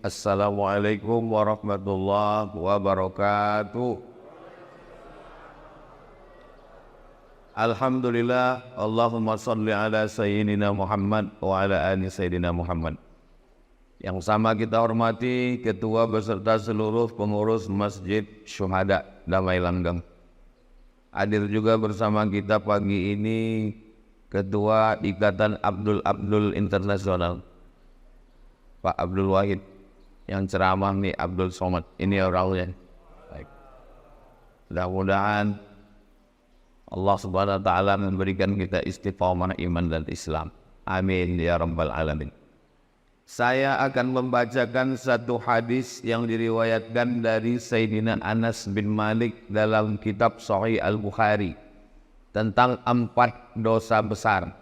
Assalamualaikum warahmatullahi wabarakatuh. Alhamdulillah, Allahumma salli ala Sayyidina Muhammad wa ala ali Sayyidina Muhammad. Yang sama kita hormati Ketua beserta seluruh pengurus Masjid Syuhada Damai Langgeng. Hadir juga bersama kita pagi ini Ketua Ikatan Abdul Internasional, Pak Abdul Wahid. Yang ceramah nih Abdul Somad. Ini orangnya. Baik. Mudah-mudahan Allah Subhanahu wa taala memberikan kita istiqamah iman dan Islam. Amin ya rabbal alamin. Saya akan membacakan satu hadis yang diriwayatkan dari Sayyidina Anas bin Malik dalam kitab Sahih Al-Bukhari tentang 4 dosa besar.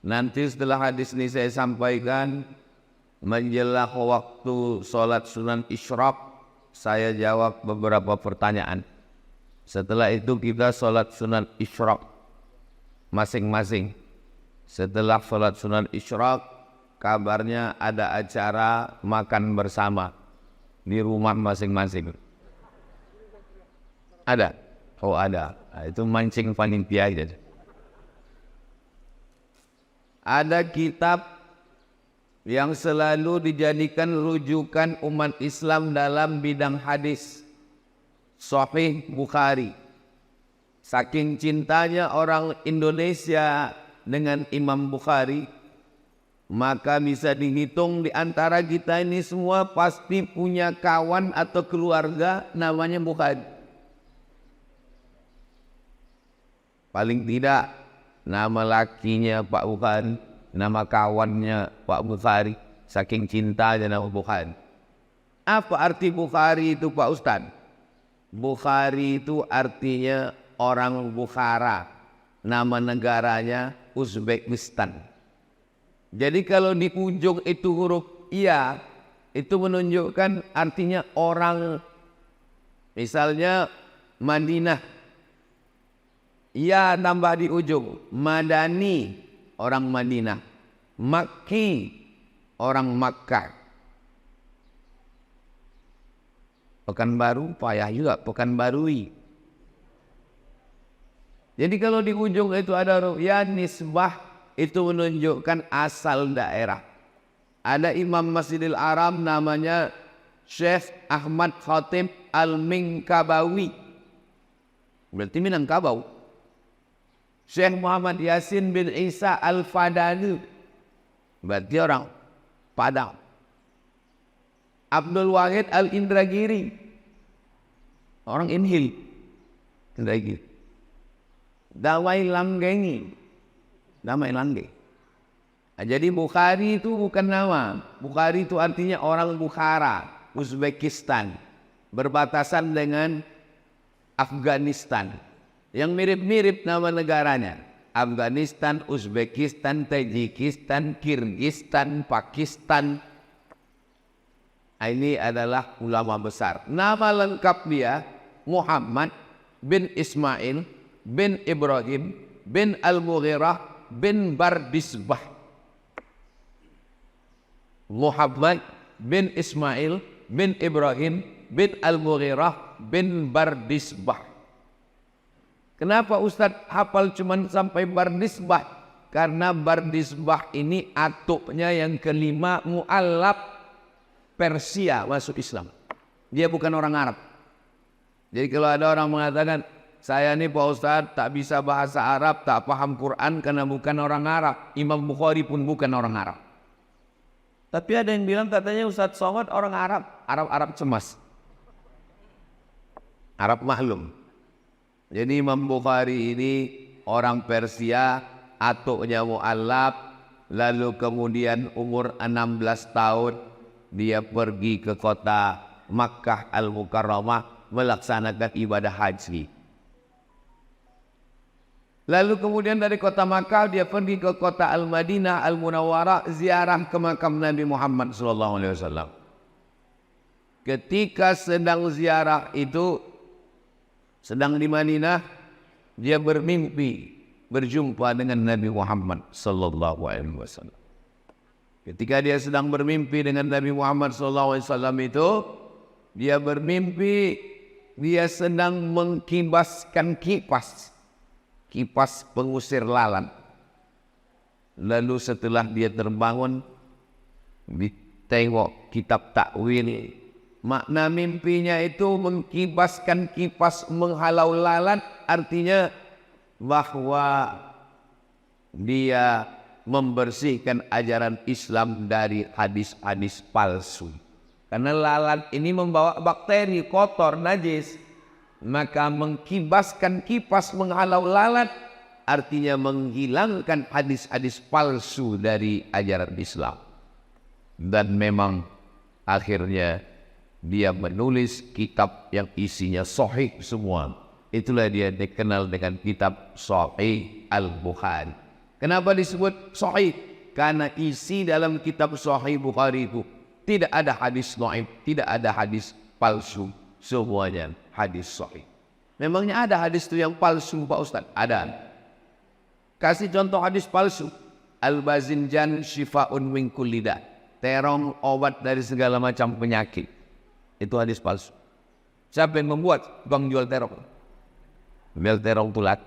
Nanti setelah hadis ini saya sampaikan, menjelang waktu sholat sunan isyraq, saya jawab beberapa pertanyaan. Setelah itu kita sholat sunan isyraq masing-masing. Setelah sholat sunan isyraq, kabarnya ada acara makan bersama di rumah masing-masing. Ada? Oh ada. Nah, itu mancing panitia aja. Ada kitab yang selalu dijadikan rujukan umat Islam dalam bidang hadis, Sahih Bukhari. Saking cintanya orang Indonesia dengan Imam Bukhari, maka bisa dihitung di antara kita ini semua pasti punya kawan atau keluarga namanya Bukhari. Paling tidak nama lakinya Pak Bukhari, nama kawannya Pak Bukhari, saking cintanya nama Bukhari. Apa arti Bukhari itu Pak Ustadz? Bukhari itu artinya orang Bukhara, nama negaranya Uzbekistan. Jadi kalau di ujung itu huruf iya, itu menunjukkan artinya orang, misalnya Madinah, iya tambah di ujung, Madani, orang Madinah, Makki, orang Makkah. Pekanbaru payah juga, Pekanbarui. Jadi kalau di ujung itu ada huruf ya, nisbah, itu menunjukkan asal daerah. Ada Imam Masjidil Haram namanya Syekh Ahmad Khatib Al-Minkabawi, berarti Minangkabau. Syekh Muhammad Yasin bin Isa Al-Fadani, berarti orang Padang. Abdul Wahid Al-Indragiri, orang Inhil, Indragiri. Dawai Langgengi, nama Langge. Nah, jadi Bukhari itu bukan nama. Bukhari itu artinya orang Bukhara, Uzbekistan, berbatasan dengan Afghanistan. Yang mirip-mirip nama negaranya, Afghanistan, Uzbekistan, Tajikistan, Kirgistan, Pakistan. Nah, ini adalah ulama besar. Nama lengkap dia Muhammad bin Ismail bin Ibrahim bin Al-Mughirah bin Bardisbah. Muhammad bin Ismail bin Ibrahim bin Al-Mughirah bin Bardisbah. Kenapa Ustadz hafal cuman sampai Bardisbah? Karena Bardisbah ini atuknya yang kelima, mu'allab Persia masuk Islam. Dia bukan orang Arab. Jadi kalau ada orang mengatakan, saya ini Pak Ustadz tak bisa bahasa Arab, tak paham Quran karena bukan orang Arab. Imam Bukhari pun bukan orang Arab. Tapi ada yang bilang katanya Ustadz Somad orang Arab. Arab cemas, Arab maklum. Jadi Imam Bukhari ini orang Persia, atuknya mu'allab. Lalu kemudian umur 16 tahun dia pergi ke kota Makkah Al-Mukarramah melaksanakan ibadah haji. Lalu kemudian dari kota Makkah dia pergi ke kota Al-Madinah Al-Munawwarah, ziarah ke makam Nabi Muhammad SAW. Ketika sedang ziarah itu, sedang di Madinah, dia bermimpi berjumpa dengan Nabi Muhammad SAW. Ketika dia sedang bermimpi dengan Nabi Muhammad SAW itu, dia bermimpi dia sedang mengkibaskan kipas pengusir lalat. Lalu setelah dia terbangun, ditengok kitab takwil, makna mimpinya itu mengkibaskan kipas menghalau lalat, artinya bahwa dia membersihkan ajaran Islam dari hadis-hadis palsu. Karena lalat ini membawa bakteri kotor, najis. Maka mengkibaskan kipas menghalau lalat artinya menghilangkan hadis-hadis palsu dari ajaran Islam. Dan memang akhirnya dia menulis kitab yang isinya sahih semua. Itulah dia dikenal dengan kitab Sahih Al-Bukhari. Kenapa disebut sahih? Karena isi dalam kitab Sahih Bukhari itu tidak ada hadis dhaif, tidak ada hadis palsu, semuanya hadis sahih. Memangnya ada hadis itu yang palsu, Pak Ustaz? Ada. Kasih contoh hadis palsu. Al-Bazinjan syifa'un min kulli da'. Terong obat dari segala macam penyakit. Itu hadis palsu. Siapa yang membuat? Bang jual terong. Jual terong tulat.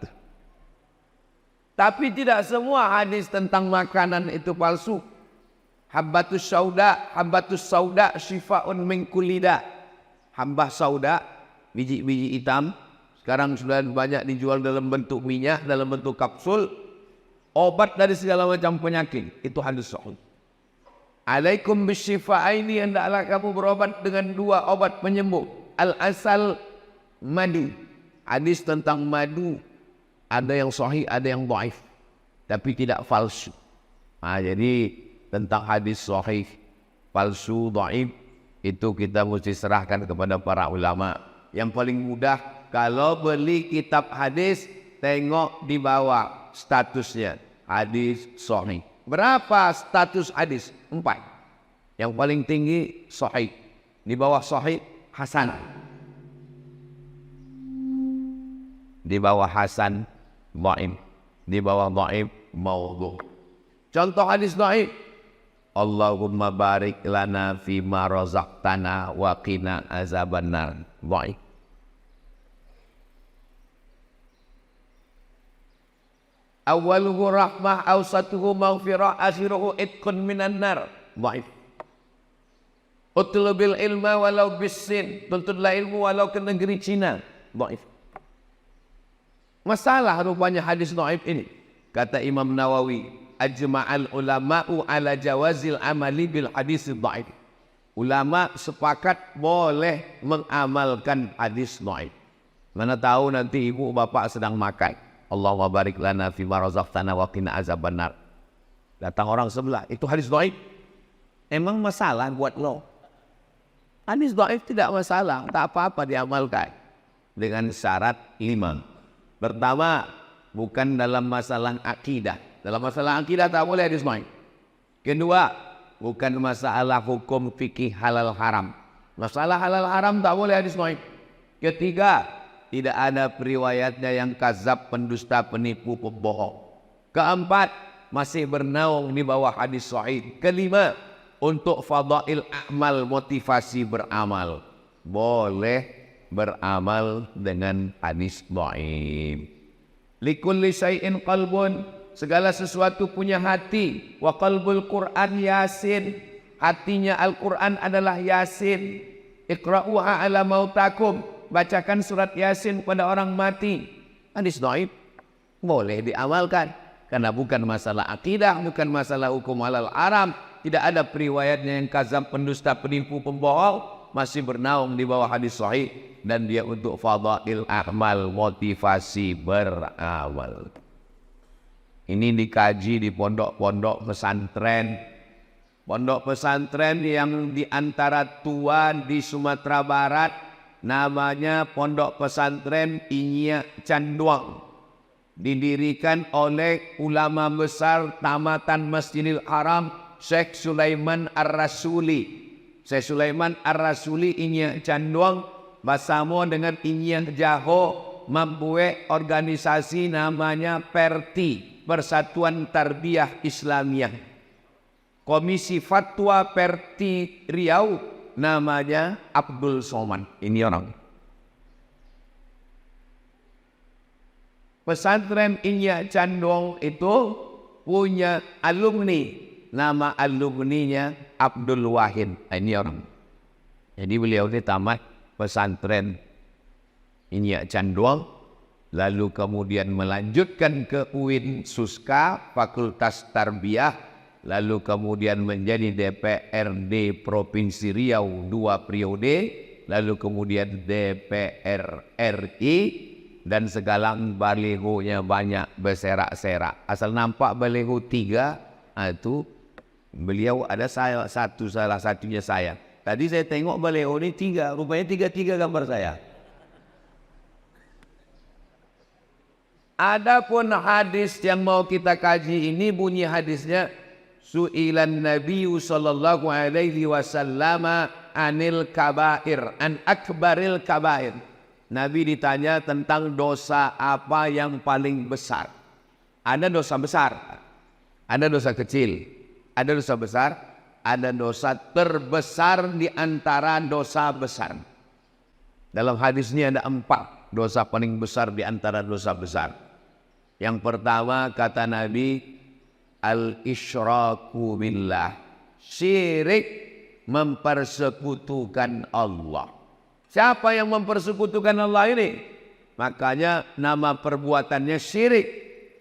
Tapi tidak semua hadis tentang makanan itu palsu. Habbatus sauda syifa'un min kulli da'. Hambah sauda, biji-biji hitam, sekarang sudah banyak dijual dalam bentuk minyak, dalam bentuk kapsul. Obat dari segala macam penyakit. Itu hadis sahih. Alaikum bisyifa'aini, hendaklah kamu berobat dengan dua obat penyembuh. Al-asal, madu. Hadis tentang madu ada yang sahih, ada yang dhaif, tapi tidak palsu. Jadi tentang hadis sahih, palsu, dhaif itu kita mesti serahkan kepada para ulama. Yang paling mudah kalau beli kitab hadis, tengok di bawah statusnya hadis sahih. Berapa status hadis? 4. Yang paling tinggi sahih, di bawah sahih hasan, di bawah hasan dhaif, di bawah dhaif maudhu'. Contoh hadis dhaif, Allahumma barik lana fima razaqtana wa qina azabannar. Dhaif. Awaluhu rahmah, awsatuhu maghfirah, akhiruhu itqun minan nar. Dhaif. Utlubil ilma walau bisin, tuntutlah ilmu walau ke negeri Cina. Dhaif. Masalah rupanya hadis dhaif ini. Kata Imam Nawawi, ajma'al ulama'u ala jawazil amali bil hadis dhaif. Ulama sepakat boleh mengamalkan hadis dhaif. Mana tahu nanti ibu bapak sedang makan, Allahumma barik lana fima razaqtana wa qina azabannar. Datang orang sebelah, itu hadis dhaif. Emang masalah buat lo? Hadis dhaif tidak masalah, tak apa-apa diamalkan. Dengan syarat 5. Pertama, bukan dalam masalah akidah. Dalam masalah akidah tak boleh hadis dhaif. Kedua, bukan masalah hukum fikih halal haram. Masalah halal haram tak boleh hadis dhaif. Ketiga, tidak ada periwayatnya yang kazab, pendusta, penipu, pembohong. Keempat, masih bernaung di bawah hadis sahih. Kelima, untuk fadail amal, motivasi beramal, boleh beramal dengan hadis dhaif. Likulli syai'in qalbun, segala sesuatu punya hati. Wa qalbul Qur'an Yasin, hatinya Al-Quran adalah Yasin. Iqra'uha ala mautakum, bacakan surat Yasin pada orang mati. Hadis dhaif boleh diamalkan karena bukan masalah akidah, bukan masalah hukum halal haram. Tidak ada periwayatnya yang kazab, pendusta, penipu, pembohong, masih bernaung di bawah hadis sahih, dan dia untuk fadail amal, motivasi beramal. Ini dikaji di pondok-pondok pesantren. Pondok pesantren yang di antara tua di Sumatera Barat, namanya Pondok Pesantren Inyak Canduang. Didirikan oleh ulama besar tamatan Masjidil Haram, Syekh Sulaiman Ar-Rasuli. Syekh Sulaiman Ar-Rasuli Inyak Canduang bersama dengan Inyak Jaho membuat organisasi namanya PERTI, Persatuan Tarbiyah Islamiyah. Komisi Fatwa Perti Riau, namanya Abdul Somad. Ini orang. Pesantren Inyak Candong itu punya alumni, nama alumninya Abdul Wahid. Ini orang. Jadi beliau ini tamat pesantren Inyak Candong, lalu kemudian melanjutkan ke UIN Suska, Fakultas Tarbiyah, lalu kemudian menjadi DPRD Provinsi Riau 2 periode, lalu kemudian DPR RI, dan sekarang balihonya banyak berserak-serak. Asal nampak baliho 3, itu beliau ada saya satu, salah satunya saya. Tadi saya tengok baliho ini 3, rupanya 3 gambar saya. Adapun hadis yang mau kita kaji ini, bunyi hadisnya, Su'ilan Nabiyyu sallallahu alaihi wasallam anil kabair, an akbaril kabair. Nabi ditanya tentang dosa apa yang paling besar. Ada dosa besar, ada dosa kecil, ada dosa besar, ada dosa terbesar di antara dosa besar. Dalam hadis ini ada 4 dosa paling besar di antara dosa besar. Yang pertama kata Nabi, al-isyraku billah, syirik, mempersekutukan Allah. Siapa yang mempersekutukan Allah ini? Makanya nama perbuatannya syirik,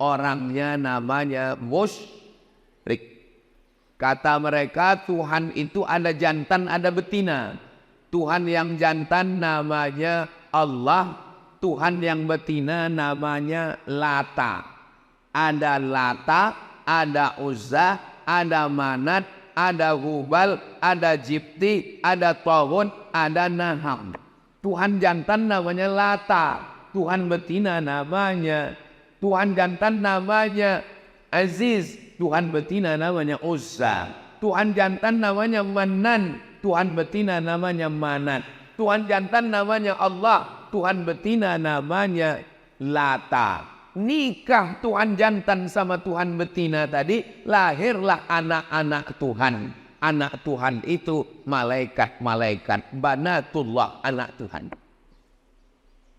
orangnya namanya musyrik. Kata mereka Tuhan itu ada jantan, ada betina. Tuhan yang jantan namanya Allah, Tuhan yang betina namanya Lata. Ada Lata, ada Uzza, ada Manat, ada Hubal, ada Jibti, ada Tawun, ada Naham. Tuhan jantan namanya Lata, Tuhan betina namanya, Tuhan jantan namanya Aziz, Tuhan betina namanya Uzza. Tuhan jantan namanya Manan, Tuhan betina namanya Manat. Tuhan jantan namanya Allah, Tuhan betina namanya Lata. Nikah Tuhan jantan sama Tuhan betina tadi, lahirlah anak-anak Tuhan. Anak Tuhan itu malaikat-malaikat, banatullah, anak Tuhan.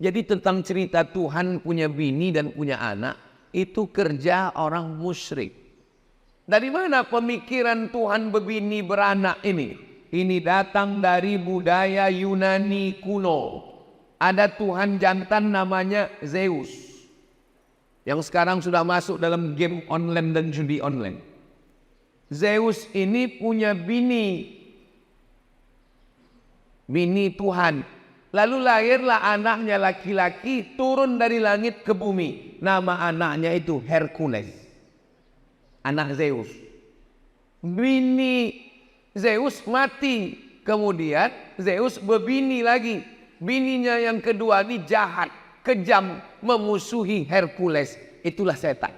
Jadi tentang cerita Tuhan punya bini dan punya anak, itu kerja orang musyrik. Dari mana pemikiran Tuhan berbini beranak ini? Ini datang dari budaya Yunani kuno. Ada Tuhan jantan namanya Zeus, yang sekarang sudah masuk dalam game online dan judi online. Zeus ini punya bini Tuhan. Lalu lahirlah anaknya laki-laki, turun dari langit ke bumi. Nama anaknya itu Hercules, anak Zeus. Bini Zeus mati, kemudian Zeus berbini lagi. Bininya yang kedua ini jahat, kejam, memusuhi Hercules. Itulah setan.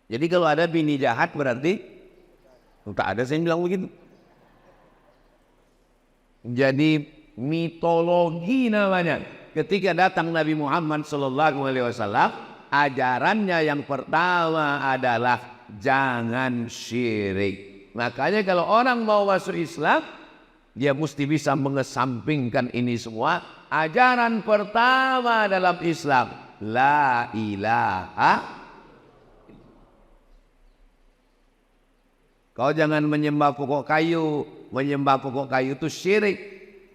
Jadi kalau ada bini jahat berarti tak ada, saya bilang begitu. Jadi mitologi namanya. Ketika datang Nabi Muhammad SAW, ajarannya yang pertama adalah jangan syirik. Makanya kalau orang mau masuk Islam, dia mesti bisa mengesampingkan ini semua. Ajaran pertama dalam Islam, la ilaha. Kau jangan menyembah pokok kayu. Menyembah pokok kayu itu syirik,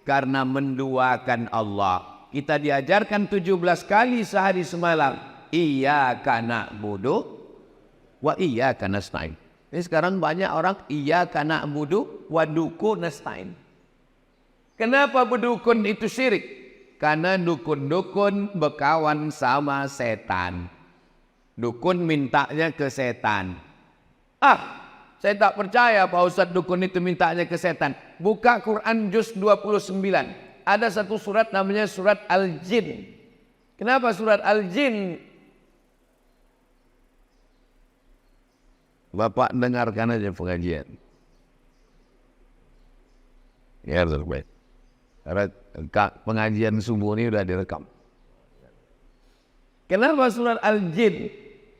karena menduakan Allah. Kita diajarkan 17 kali sehari semalam, iyyaka na'budu wa iyyaka nasta'in. Ini sekarang banyak orang iyyaka na'budu wa duku nasta'in. Kenapa berdukun itu syirik? Karena dukun-dukun berkawan sama setan. Dukun mintanya ke setan. Saya tak percaya Pak Ustadz dukun itu mintanya ke setan. Buka Quran juz 29. Ada satu surat namanya surat Al-Jin. Kenapa surat Al-Jin? Bapak dengarkan aja pengajian. Ya, terbaik. Karena pengajian subuh ini sudah direkam. Kenapa surat Al-Jin?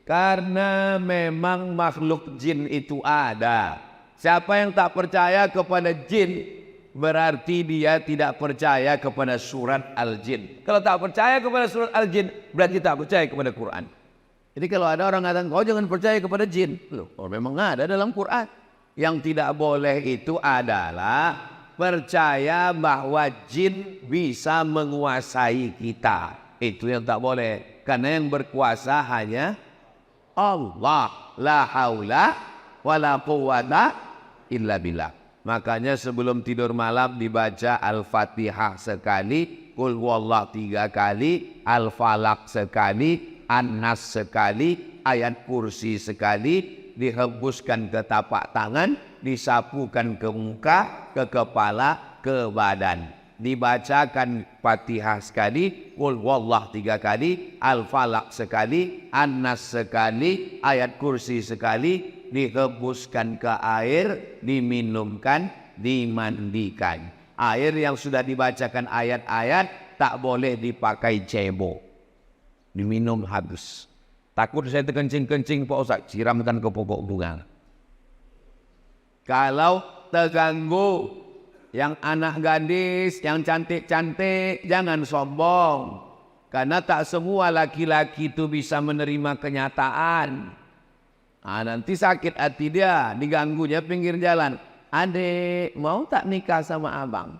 Karena memang makhluk jin itu ada. Siapa yang tak percaya kepada jin, berarti dia tidak percaya kepada surat Al-Jin. Kalau tak percaya kepada surat Al-Jin, berarti tak percaya kepada Quran. Jadi kalau ada orang kata, kau jangan percaya kepada jin. Loh, memang ada dalam Quran. Yang tidak boleh itu adalah percaya bahwa jin bisa menguasai kita. Itu yang tak boleh. Karena yang berkuasa hanya Allah. La haula wa la quwwata illa billah. Makanya sebelum tidur malam dibaca Al-Fatihah sekali, Qul huwallah 3 kali, Al-Falaq sekali, An-Nas sekali, ayat kursi sekali, dihembuskan ke tapak tangan, disapukan ke muka, ke kepala, ke badan. Dibacakan Fatihah sekali, Qul huwallah 3 kali, Al-Falaq sekali, An-Nas sekali, ayat kursi sekali, dihembuskan ke air, diminumkan, dimandikan. Air yang sudah dibacakan ayat-ayat tak boleh dipakai cebok, diminum habis. Takut saya terkencing-kencing Pak Ustaz, siramkan ke pokok bunga. Kalau terganggu, yang anak gadis, yang cantik-cantik, jangan sombong. Karena tak semua laki-laki itu bisa menerima kenyataan. Nanti sakit hati dia, diganggunya pinggir jalan. Adek, mau tak nikah sama abang?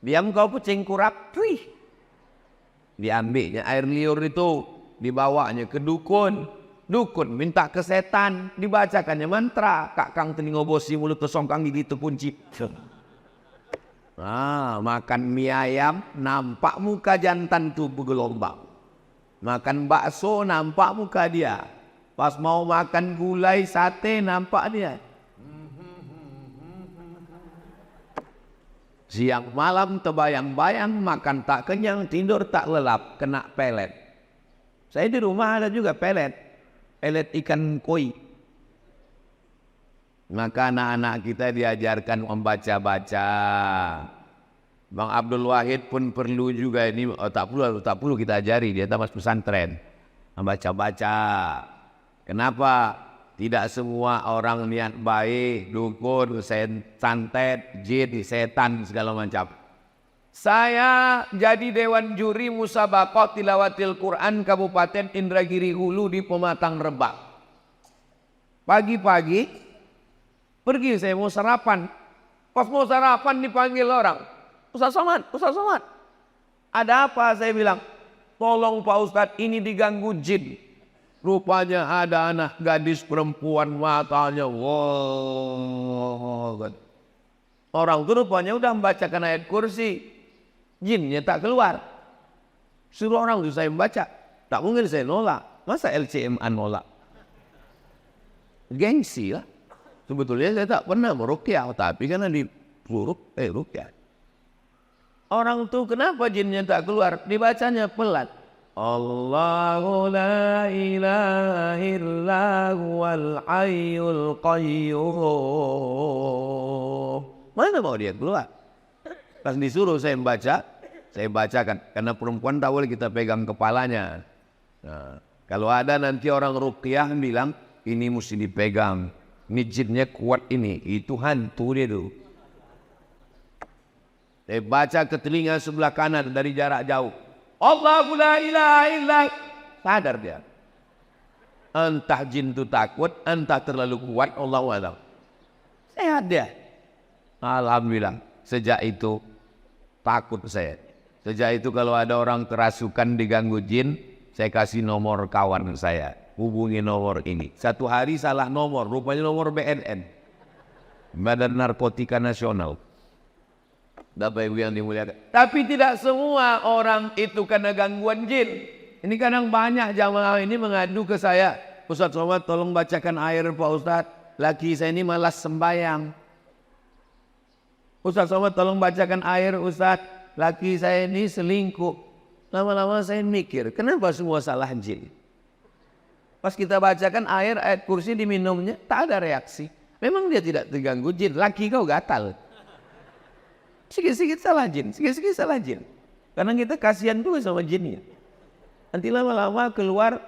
Diam kau kucing kurap, wih. Diambilnya air liur itu, dibawanya ke dukun. Dukun minta ke setan, dibacakannya mantra. Kakang telinga bosi mulut tersongkang gigi terkunci. Makan mie ayam, nampak muka jantan tuh bergelombang. Makan bakso, nampak muka dia. Pas mau makan gulai sate, nampak dia. Siang malam terbayang-bayang, makan tak kenyang, tidur tak lelap, kena pelet. Saya di rumah ada juga pelet ikan koi. Maka anak-anak kita diajarkan membaca-baca. Bang Abdul Wahid pun perlu juga ini, tak perlu kita ajari, dia tamas pesantren. Membaca-baca. Kenapa? Tidak semua orang niat baik, dukun, santet, jin, setan, segala macam. Saya jadi Dewan Juri Musabaqah Tilawatil Quran Kabupaten Indragiri Hulu di Pematang Rebak. Pagi-pagi pergi saya mau sarapan. Pas mau sarapan dipanggil orang. Ustaz Somad, Ustaz Somad. Ada apa? Saya bilang, tolong Pak Ustadz, ini diganggu jin. Rupanya ada anak gadis perempuan, matanya wow. Orang itu rupanya udah membacakan ayat kursi, jinnya tak keluar. Suruh orang itu saya membaca, tak mungkin saya nolak. Masa LCMA nolak? Gengsi lah. Sebetulnya saya tak pernah meruqyah, tapi karena di ruqyah. Orang tuh kenapa jinnya tak keluar? Dibacanya pelan. Allahu la ilaha illa huwal hayyul qayyum. Mana mau dia keluar? Pas disuruh saya membaca, saya bacakan. Karena perempuan tak boleh kita pegang kepalanya. Nah, kalau ada nanti orang ruqyah bilang, ini mesti dipegang. Ini jinnya kuat ini. Itu hantu dia tuh. Saya baca ke telinga sebelah kanan dari jarak jauh. Allahu la ilaha illa. Sadar dia. Entah jin itu takut, entah terlalu kuat, Allahu a'lam. Sehat dia. Alhamdulillah. Sejak itu takut saya. Sejak itu kalau ada orang kerasukan diganggu jin, saya kasih nomor kawan saya. Hubungi nomor ini. Satu hari salah nomor, rupanya nomor BNN. Badan Narkotika Nasional. Bapak Ibu yang dimuliakan. Tapi tidak semua orang itu karena gangguan jin. Ini kadang banyak jamaah ini mengadu ke saya. Ustaz Somad tolong bacakan air Pak Ustaz. Laki saya ini malas sembahyang. Ustaz Somad tolong bacakan air Ustaz. Laki saya ini selingkuh. Lama-lama saya mikir, kenapa semua salah jin? Pas kita bacakan air, ayat kursi diminumnya, tak ada reaksi. Memang dia tidak terganggu jin. Laki kau gatal. Sikit-sikit salah jin, sikit-sikit salah jin. Karena kita kasihan juga sama jinnya. Nanti lama-lama keluar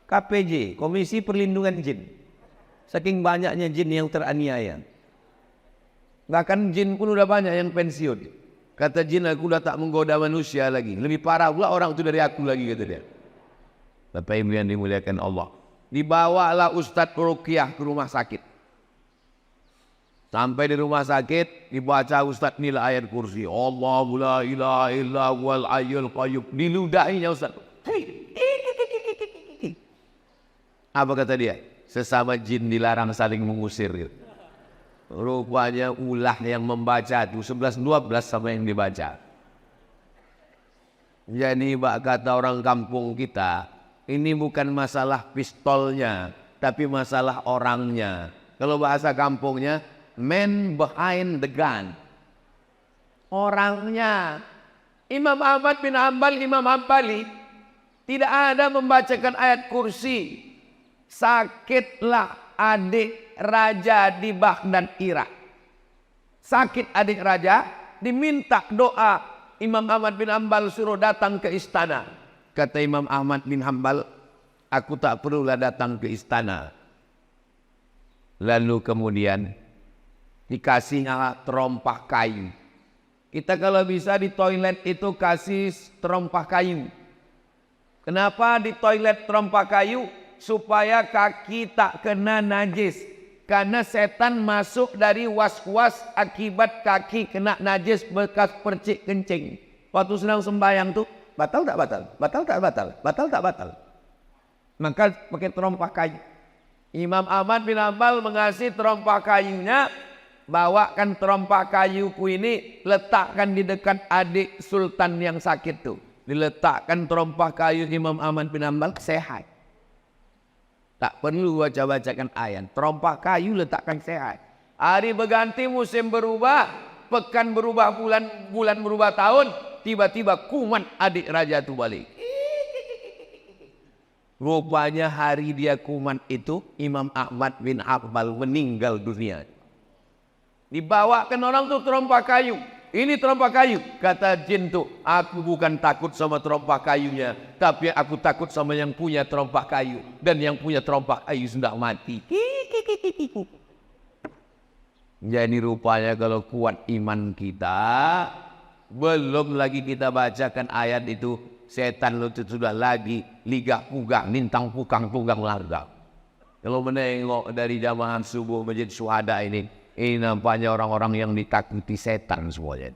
KPJ, Komisi Perlindungan Jin. Saking banyaknya jin yang teraniaya. Bahkan jin pun udah banyak yang pensiun. Kata jin, aku udah tak menggoda manusia lagi. Lebih parah pula orang itu dari aku lagi, kata dia. Bapak Ibu yang dimuliakan Allah. Dibawalah Ustadz Ruqyah ke rumah sakit. Sampai di rumah sakit, dibaca Ustadz nilai ayat kursi. Allahu la ilaha illa huwal hayyul qayyum. Diludahinya Ustadz. Apa kata dia? Sesama jin dilarang saling mengusir. Rupanya ulah yang membaca itu 11-12 sama yang dibaca. Jadi kata orang kampung kita, ini bukan masalah pistolnya, tapi masalah orangnya. Kalau bahasa kampungnya, man behind the gun. Orangnya. Imam Ahmad bin Hanbal, Imam Hambali tidak ada membacakan ayat kursi. Sakitlah adik raja di Baghdad, Irak. Sakit adik raja, diminta doa. Imam Ahmad bin Hanbal suruh datang ke istana. Kata Imam Ahmad bin Hanbal, aku tak perlulah datang ke istana. Lalu kemudian dikasihnya terompah kayu. Kita kalau bisa di toilet itu kasih terompah kayu. Kenapa di toilet terompah kayu? Supaya kaki tak kena najis. Karena setan masuk dari was-was akibat kaki kena najis bekas percik kencing. Waktu sedang sembahyang tuh, batal tak batal? Batal tak batal? Batal tak batal? Maka pakai terompah kayu. Imam Ahmad bin Hanbal mengasih terompah kayunya. Bawakan terompah kayuku ini, letakkan di dekat adik sultan yang sakit tuh. Diletakkan terompah kayu Imam Ahmad bin Hanbal, sehat. Tak perlu baca-bacakan ayat. Terompah kayu letakkan sehat. Hari berganti, musim berubah, pekan berubah, bulan berubah tahun. Tiba-tiba kumat adik raja itu balik. Rupanya hari dia kumat itu, Imam Ahmad bin Hanbal meninggal dunia. Dibawakan orang tuh terompah kayu. Ini terompah kayu. Kata jin tuh, aku bukan takut sama terompah kayunya, tapi aku takut sama yang punya terompah kayu. Dan yang punya terompah kayu sudah mati. Jadi rupanya kalau kuat iman kita, belum lagi kita bacakan ayat itu, setan itu sudah lagi ligah pugah, nintang pukang tunggang larga. Kalau menengok dari jamaah subuh Masjid Syuhada ini nampaknya orang-orang yang ditakuti setan semuanya.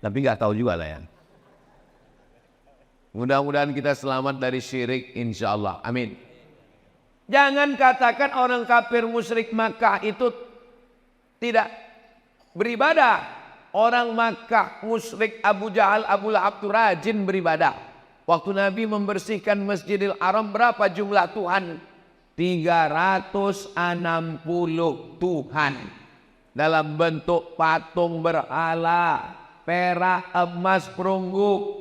Tapi nggak tahu juga lah ya. Mudah-mudahan kita selamat dari syirik, insya Allah. Amin. Jangan katakan orang kafir musyrik Makkah itu tidak beribadah. Orang Makkah musyrik Abu Jahal, Abu Lahab itu rajin beribadah. Waktu Nabi membersihkan Masjidil Haram, berapa jumlah Tuhan? 360 Tuhan dalam bentuk patung berhala, perak, emas, perunggu,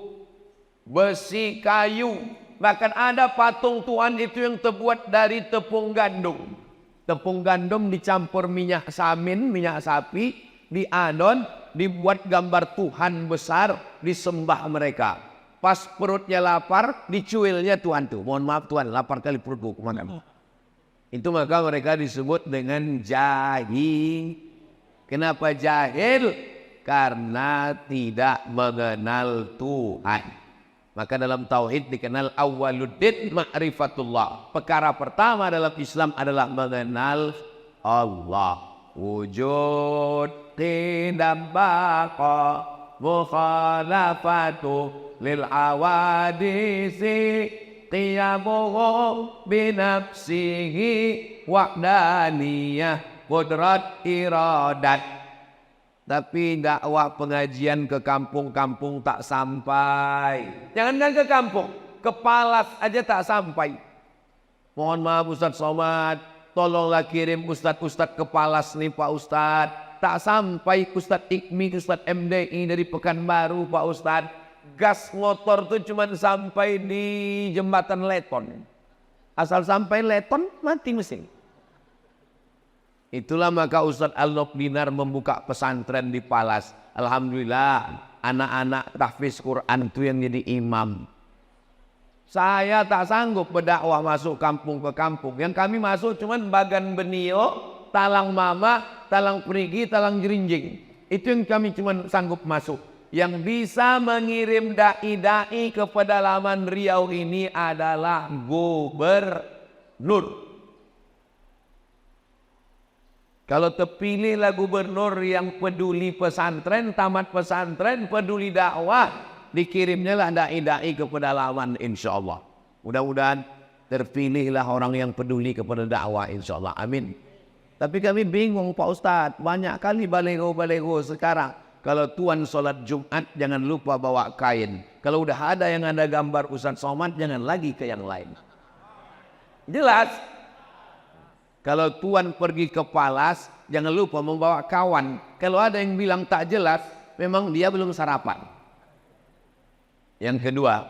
besi, kayu. Bahkan ada patung Tuhan itu yang terbuat dari tepung gandum. Tepung gandum dicampur minyak samin, minyak sapi, diadon, dibuat gambar Tuhan besar, disembah mereka. Pas perutnya lapar, dicuilnya Tuhan tuh. Mohon maaf Tuhan, lapar kali perutku, kemana? Itu maka mereka disebut dengan jahil. Kenapa jahil? Karena tidak mengenal Tuhan. Maka dalam tauhid dikenal awwaluddin ma'rifatullah. Perkara pertama dalam Islam adalah mengenal Allah. Wujud tidak baqa mukhalafatu lil awadisi qiyamuhu binafsihi wahdaniyah qudrat iradat. Tapi dakwah pengajian ke kampung-kampung tak sampai. Jangankan ke kampung, ke Palas aja tak sampai. Mohon maaf Ustadz Somad, tolonglah kirim Ustadz-Ustadz ke Palas nih Pak Ustadz. Tak sampai Ustadz Ikmi, Ustadz MDI dari Pekanbaru Pak Ustadz. Gas motor tuh cuma sampai di jembatan Leton. Asal sampai Leton mati mesin. Itulah maka Ustadz Al-Nob Dinar membuka pesantren di Palas. Alhamdulillah anak-anak tahfiz Quran itu yang jadi imam. Saya tak sanggup berdakwah masuk kampung ke kampung. Yang kami masuk cuman Bagan Benio, Talang Mama, Talang Perigi, Talang Jerinjing. Itu yang kami cuman sanggup masuk. Yang bisa mengirim dai-dai ke pedalaman Riau ini adalah gubernur. Kalau terpilihlah gubernur yang peduli pesantren, tamat pesantren, peduli dakwah, dikirimnya lah dai-dai ke pedalaman, insya Allah. Mudah-mudahan terpilihlah orang yang peduli kepada dakwah, insya Allah. Amin. Tapi kami bingung Pak Ustadz, banyak kali balego-balego sekarang. Kalau tuan sholat Jumat jangan lupa bawa kain. Kalau udah ada yang ada gambar Ustadz Somad, jangan lagi ke yang lain. Jelas. Kalau tuan pergi ke Palas, jangan lupa membawa kawan. Kalau ada yang bilang tak jelas, memang dia belum sarapan. Yang kedua,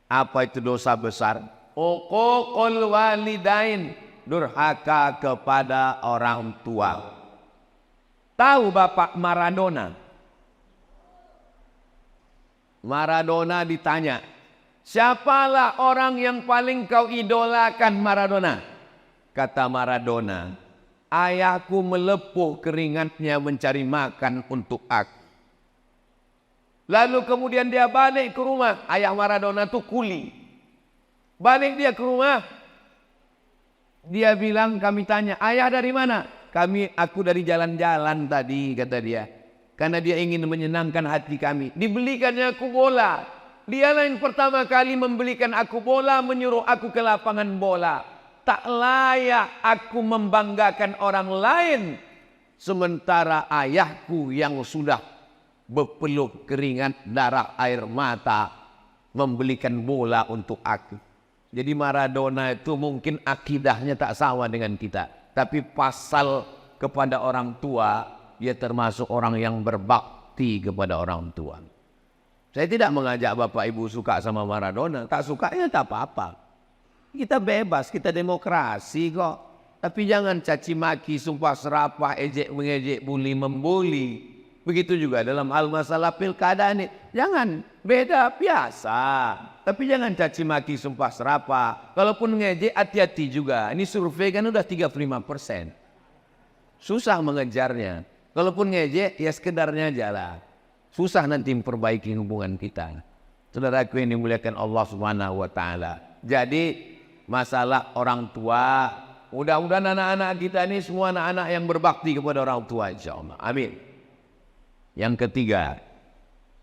apa itu dosa besar? Uququl walidain, durhaka kepada orang tua. Tahu Bapak Maradona? Maradona ditanya, siapalah orang yang paling kau idolakan Maradona? Kata Maradona, ayahku melepuh keringatnya mencari makan untuk aku. Lalu kemudian dia balik ke rumah. Ayah Maradona itu kuli. Balik dia ke rumah. Dia bilang, kami tanya, ayah dari mana? Aku dari jalan-jalan tadi, kata dia. Karena dia ingin menyenangkan hati kami. Dibelikannya aku bola. Dialah yang pertama kali membelikan aku bola, menyuruh aku ke lapangan bola. Tak layak aku membanggakan orang lain. Sementara ayahku yang sudah berpeluh keringat, darah, air mata, membelikan bola untuk aku. Jadi Maradona itu mungkin akidahnya tak sama dengan kita. Tapi pasal kepada orang tua, dia termasuk orang yang berbakti kepada orang tua. Saya tidak mengajak Bapak Ibu suka sama Maradona. Tak suka ya tak apa-apa. Kita bebas, kita demokrasi kok. Tapi jangan caci maki, sumpah serapah, ejek mengejek, bully membuli. Begitu juga dalam hal masalah pilkada ini. Jangan, beda biasa. Tapi jangan caci maki, sumpah serapah. Kalaupun ngejek, hati-hati juga. Ini survei kan udah 35%. Susah mengejarnya. Kalaupun ngejek, ya sekedarnya aja lah. Susah nanti memperbaiki hubungan kita. Saudaraku yang dimuliakan Allah Subhanahu wa Ta'ala. Jadi, masalah orang tua, mudah-mudahan anak-anak kita ini semua anak-anak yang berbakti kepada orang tua, insyaallah. Amin. Yang ketiga,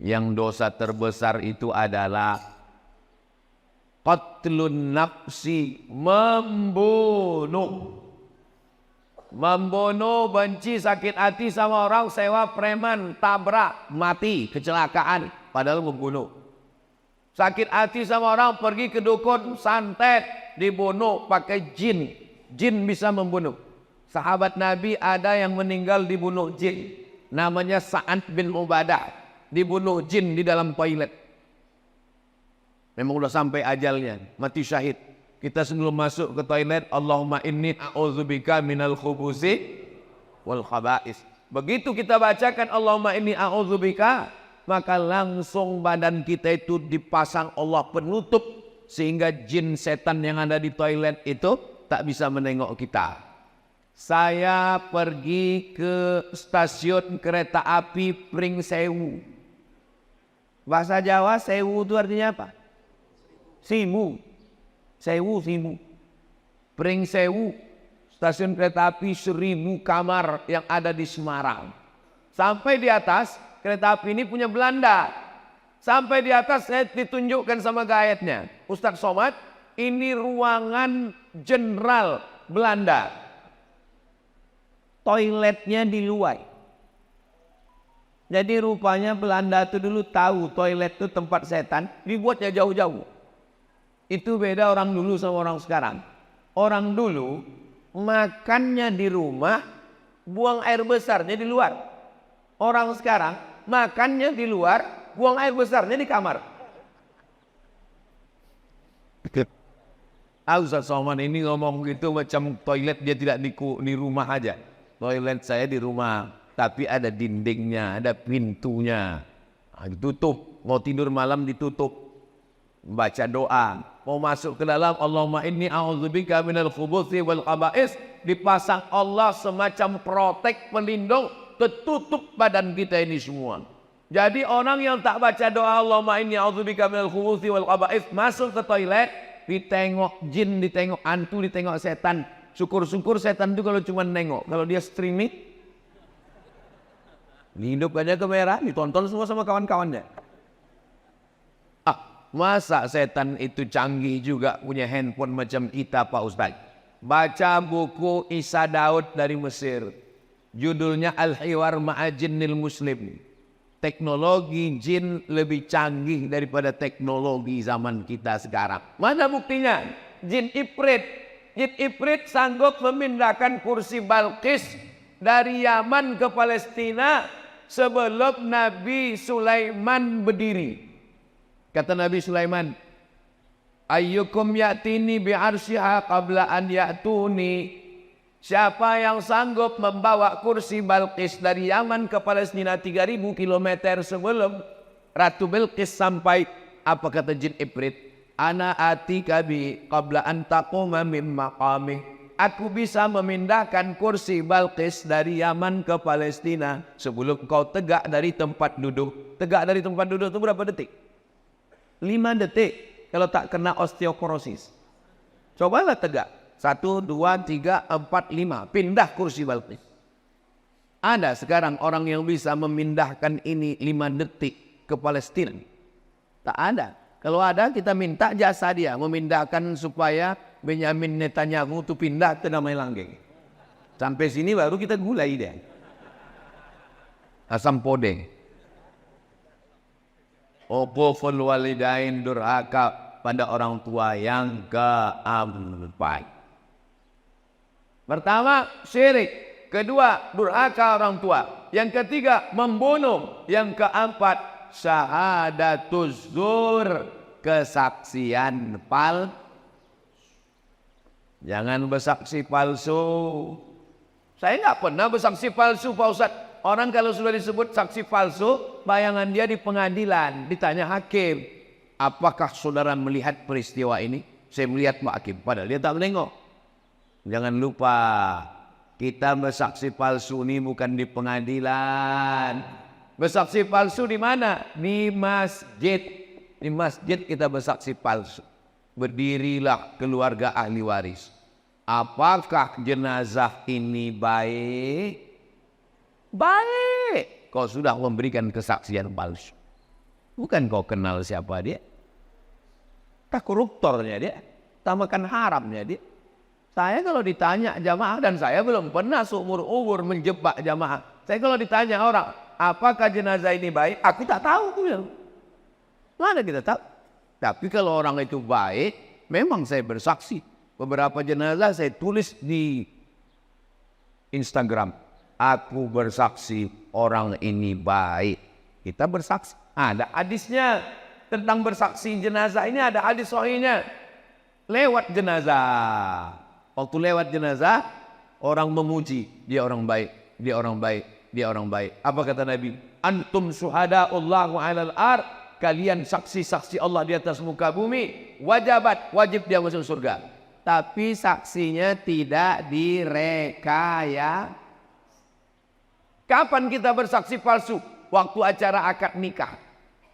yang dosa terbesar itu adalah qatlun nafsi, membunuh. Membunuh, benci, sakit hati sama orang, sewa preman, tabrak, mati, kecelakaan, padahal membunuh. Sakit hati sama orang, pergi ke dukun, santet, dibunuh pakai jin. Jin bisa membunuh. Sahabat Nabi ada yang meninggal dibunuh jin. Namanya Sa'ad bin Ubadah. Dibunuh jin di dalam toilet. Memang sudah sampai ajalnya, mati syahid. Kita sebelum masuk ke toilet, Allahumma inni a'udzubika minal khubusi wal khaba'is. Begitu kita bacakan Allahumma inni a'udzubika, maka langsung badan kita itu dipasang Allah penutup, sehingga jin setan yang ada di toilet itu tak bisa menengok kita. Saya pergi ke stasiun kereta api Pringsewu. Bahasa Jawa sewu itu artinya apa? Simu. Sewu, simu. Pringsewu, stasiun kereta api 1000 kamar yang ada di Semarang. Sampai di atas, kereta api ini punya Belanda. Sampai di atas saya ditunjukkan sama guide-nya. Ustadz Somad, ini ruangan jenderal Belanda. Toiletnya di luar. Jadi rupanya Belanda itu dulu tahu toilet itu tempat setan, dibuatnya jauh-jauh. Itu beda orang dulu sama orang sekarang. Orang dulu makannya di rumah, buang air besarnya di luar. Orang sekarang makannya di luar, buang air besarnya di kamar. Ustaz Somad ini ngomong gitu macam toilet dia tidak di rumah aja. Toilet saya di rumah, tapi ada dindingnya, ada pintunya. Ditutup, mau tidur malam ditutup. baca doa. Mau masuk ke dalam, Allahumma inni a'udzubika minal khubuthi wal khaba'is, dipasang Allah semacam protek pelindung, tertutup badan kita ini semua. Jadi orang yang tak baca doa Allahumma inni a'udzubika minal khubuthi wal khaba'is, masuk ke toilet, ditengok jin, ditengok hantu, ditengok setan. Syukur-syukur setan itu kalau cuma nengok. Kalau dia streaming, hidup aja kamera, ditonton semua sama kawan-kawannya. Masa setan itu canggih juga punya handphone macam kita Pak Ustaz? Baca buku Isa Daud dari Mesir. Judulnya Al-Hiwar Ma'ajinnil Muslim. Teknologi jin lebih canggih daripada teknologi zaman kita sekarang. Mana buktinya? Jin Ifrit. Jin Ifrit sanggup memindahkan kursi Balqis dari Yaman ke Palestina sebelum Nabi Sulaiman berdiri. Kata Nabi Sulaiman, ayyukum ya'tini bi'arsyiha qabla an ya'tuni. Siapa yang sanggup membawa kursi Balqis dari Yaman ke Palestina 3000 km sebelum Ratu Bilqis sampai, apa kata jin Ifrit? Ana atika bi qabla an taquma min maqami. Aku bisa memindahkan kursi Balqis dari Yaman ke Palestina sebelum kau tegak dari tempat duduk. Tegak dari tempat duduk itu berapa detik? 5 detik kalau tak kena osteoporosis. Cobalah tegak. 1, 2, 3, 4, 5. Pindah kursi Balqis. Ada sekarang orang yang bisa memindahkan ini 5 detik ke Palestina? Tak ada. Kalau ada kita minta jasa dia memindahkan supaya Benyamin Netanyahu itu pindah ke Damai Langgeng. Sampai sini baru kita gulai dia. Asam podeng. Uquful walidain, durhaka pada orang tua yang keempat. Pertama, syirik. Kedua, durhaka orang tua. Yang ketiga, membunuh. Yang keempat, syahadatuz zur, kesaksian palsu. Jangan bersaksi palsu. Saya nggak pernah bersaksi palsu Pak Ustaz. Orang kalau sudah disebut saksi palsu, bayangan dia di pengadilan, ditanya hakim, apakah saudara melihat peristiwa ini? Saya melihat Pak Hakim, padahal dia tak menengok. Jangan lupa, kita bersaksi palsu ini bukan di pengadilan. Bersaksi palsu di mana? Di masjid. Di masjid kita bersaksi palsu. Berdirilah keluarga ahli waris. Apakah jenazah ini baik? Baik. Kau sudah memberikan kesaksian palsu. Bukan kau kenal siapa dia. Tak koruptornya dia. Tak makan haramnya dia. Saya kalau ditanya jamaah, dan saya belum pernah seumur-umur menjebak jamaah. Saya kalau ditanya orang, apakah jenazah ini baik? Aku tak tahu. Aku bilang. Mana kita tahu? Tapi kalau orang itu baik, memang saya bersaksi. Beberapa jenazah saya tulis di Instagram. Aku bersaksi orang ini baik. Kita bersaksi. Ada hadisnya tentang bersaksi jenazah ini, ada hadis sahihnya. Lewat jenazah. Waktu lewat jenazah, orang memuji. Dia orang baik, dia orang baik, dia orang baik. Apa kata Nabi? Antum syuhada'ullahu 'alal ard. Kalian saksi-saksi Allah di atas muka bumi. Wajib dia masuk surga. Tapi saksinya tidak direkayasa. Kapan kita bersaksi palsu? Waktu acara akad nikah.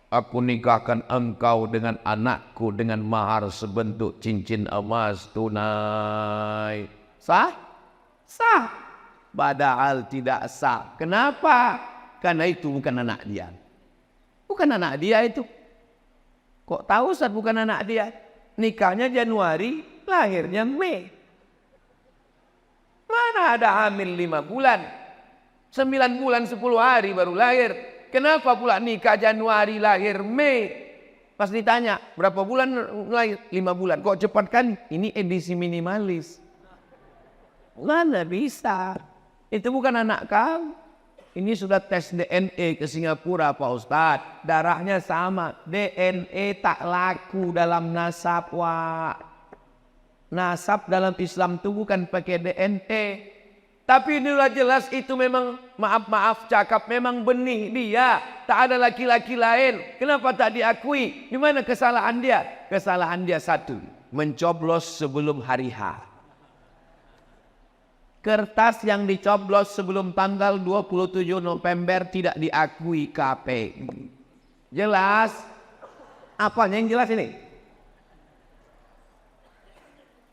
Aku nikahkan engkau dengan anakku dengan mahar sebentuk cincin emas tunai. Sah? Sah. Padahal tidak sah. Kenapa? Karena itu bukan anak dia. Bukan anak dia itu. Kok tahu Ustaz bukan anak dia? Nikahnya Januari, lahirnya Mei. Mana ada hamil 5 bulan? 9 bulan 10 hari baru lahir. Kenapa pula nikah Januari lahir Mei? Pas ditanya berapa bulan lahir? 5 bulan. Kok cepat kan? Ini edisi minimalis. Mana bisa? Itu bukan anak kamu. Ini sudah tes DNA ke Singapura Pak Ustadz. Darahnya sama. DNA tak laku dalam nasab. Wah. Nasab dalam Islam itu bukan pakai DNA. Tapi inilah jelas itu memang maaf cakap memang benih dia. Tak ada laki-laki lain. Kenapa tak diakui? Di mana kesalahan dia? Kesalahan dia satu. Mencoblos sebelum hari H. Kertas yang dicoblos sebelum tanggal 27 November tidak diakui KPU. Jelas? Apanya yang jelas ini?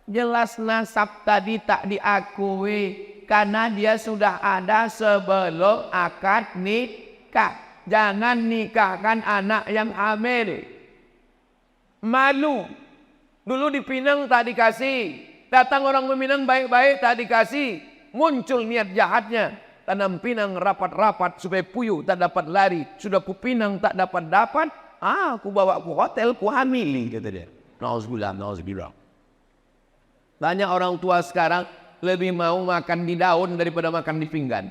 Jelas nasab tadi tak diakui karena dia sudah ada sebelum akad nikah. Jangan nikahkan anak yang hamil. Malu. Dulu di Pinang tak dikasih. Datang orang Minang baik-baik tak dikasih. Muncul niat jahatnya. Tanam pinang rapat-rapat supaya puyuh tak dapat lari. Sudah Pinang tak dapat. Aku bawa ke hotel, ku hamili, kata dia. Nauzubillah. Banyak orang tua sekarang lebih mau makan di daun daripada makan di pinggan.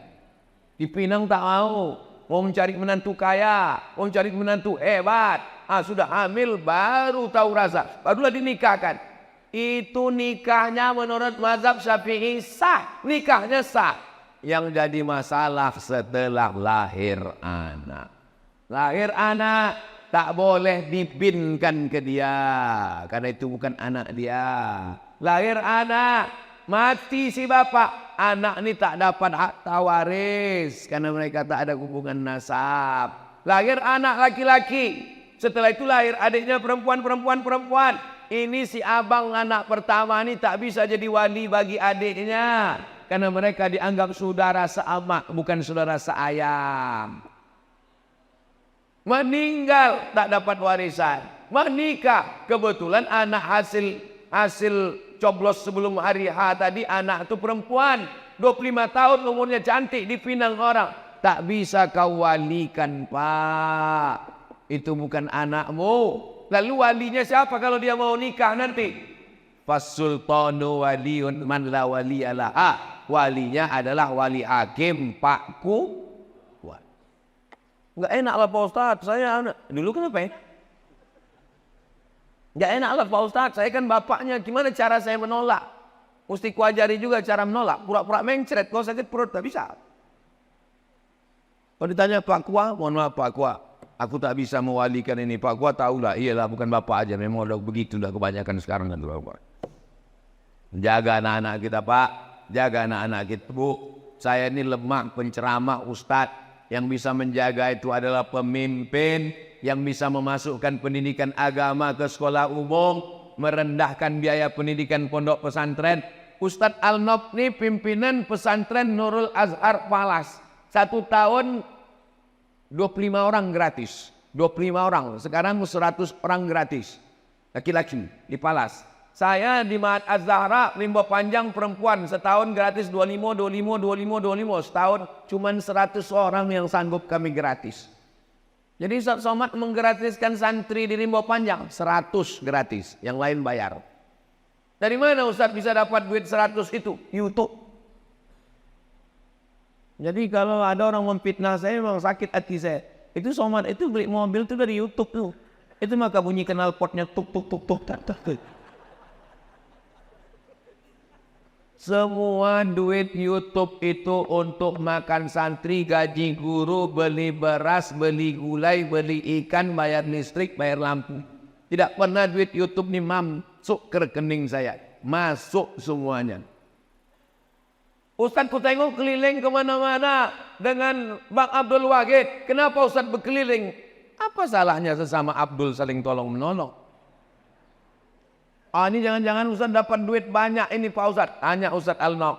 Di Pinang tak mau. Mau mencari menantu kaya. Mau mencari menantu hebat. Sudah hamil baru tahu rasa. Barulah dinikahkan. Itu nikahnya menurut mazhab Syafi'i sah. Nikahnya sah. Yang jadi masalah setelah lahir anak. Lahir anak tak boleh dibinkan ke dia. Karena itu bukan anak dia. Lahir anak, mati si bapak, anak ini tak dapat hak tawaris karena mereka tak ada hubungan nasab. Lahir anak laki-laki, setelah itu lahir adiknya perempuan. Ini si abang anak pertama ini tak bisa jadi wali bagi adiknya karena mereka dianggap saudara seamak bukan saudara seayam. Meninggal tak dapat warisan, menikah kebetulan anak hasil coblos sebelum hari H tadi anak itu perempuan 25 tahun umurnya cantik dipinang orang. Tak bisa kau walikan pak. Itu bukan anakmu. Lalu walinya siapa kalau dia mau nikah nanti? Fasultanu waliun man la waliyalaha. Walinya adalah wali hakim pakku. Enggak enak lah Pak Ustadz. Saya dulu kenapa ya? Enggak enak lah Pak Ustadz, saya kan bapaknya, gimana cara saya menolak? Mesti kuajari juga cara menolak, pura-pura mencret, kalau sakit perut tak bisa. Kalau ditanya Pak Kua, mohon maaf Pak Kua, aku tak bisa mewalikan ini. Pak Kua tahulah, iyalah bukan bapak aja, memang udah begitu, udah kebanyakan sekarang kan Bapak. Jaga anak-anak kita Pak, jaga anak-anak kita Bu. Saya ini lemah penceramah Ustadz. Yang bisa menjaga itu adalah pemimpin yang bisa memasukkan pendidikan agama ke sekolah umum, merendahkan biaya pendidikan pondok pesantren. Ustadz Al-Nob ini pimpinan pesantren Nurul Azhar Palas. 1 tahun 25 orang gratis. 25 orang, sekarang 100 orang gratis. Laki-laki di Palas. Saya di Mahat Az-Zahra, Limbo Panjang perempuan, setahun gratis 25. Setahun cuma 100 orang yang sanggup kami gratis. Jadi Ustaz Somad menggratiskan santri di Limbo Panjang 100 gratis, yang lain bayar. Dari mana Ustaz bisa dapat duit 100 itu? YouTube. Jadi kalau ada orang memfitnah saya memang sakit hati saya. Itu Somad itu beli mobil itu dari YouTube tuh. Itu maka bunyi knalpotnya tuk. Semua duit YouTube itu untuk makan santri, gaji guru, beli beras, beli gulai, beli ikan, bayar listrik, bayar lampu. Tidak pernah duit YouTube ini masuk ke rekening saya. Masuk semuanya. Ustaz ku tengok keliling kemana-mana dengan Bang Abdul Wahid. Kenapa Ustaz berkeliling? Apa salahnya sesama Abdul saling tolong menolong? Ini jangan-jangan Ustaz dapat duit banyak ini Pak Ustaz. Tanya Ustaz Al-Nob.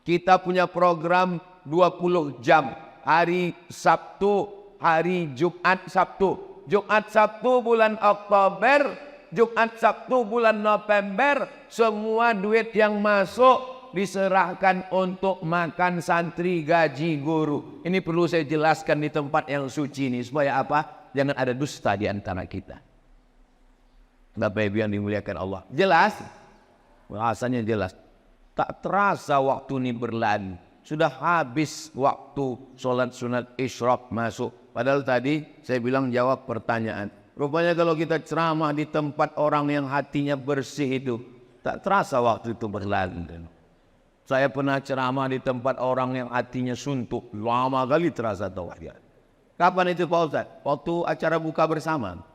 Kita punya program 20 jam. Hari Sabtu, hari Jumat Sabtu. Jumat Sabtu bulan Oktober, Jumat Sabtu bulan November. Semua duit yang masuk diserahkan untuk makan santri, gaji guru. Ini perlu saya jelaskan di tempat yang suci ini. Supaya apa? Jangan ada dusta di antara kita. Bapak Ibu yang dimuliakan Allah. Jelas? Bahasanya jelas. Tak terasa waktu ini berlalu. Sudah habis waktu sholat sunat isyraq masuk. Padahal tadi saya bilang jawab pertanyaan. Rupanya kalau kita ceramah di tempat orang yang hatinya bersih itu. Tak terasa waktu itu berlalu. Saya pernah ceramah di tempat orang yang hatinya suntuk. Lama kali terasa tauhid. Kapan itu Pak Ustaz? Waktu acara buka bersama.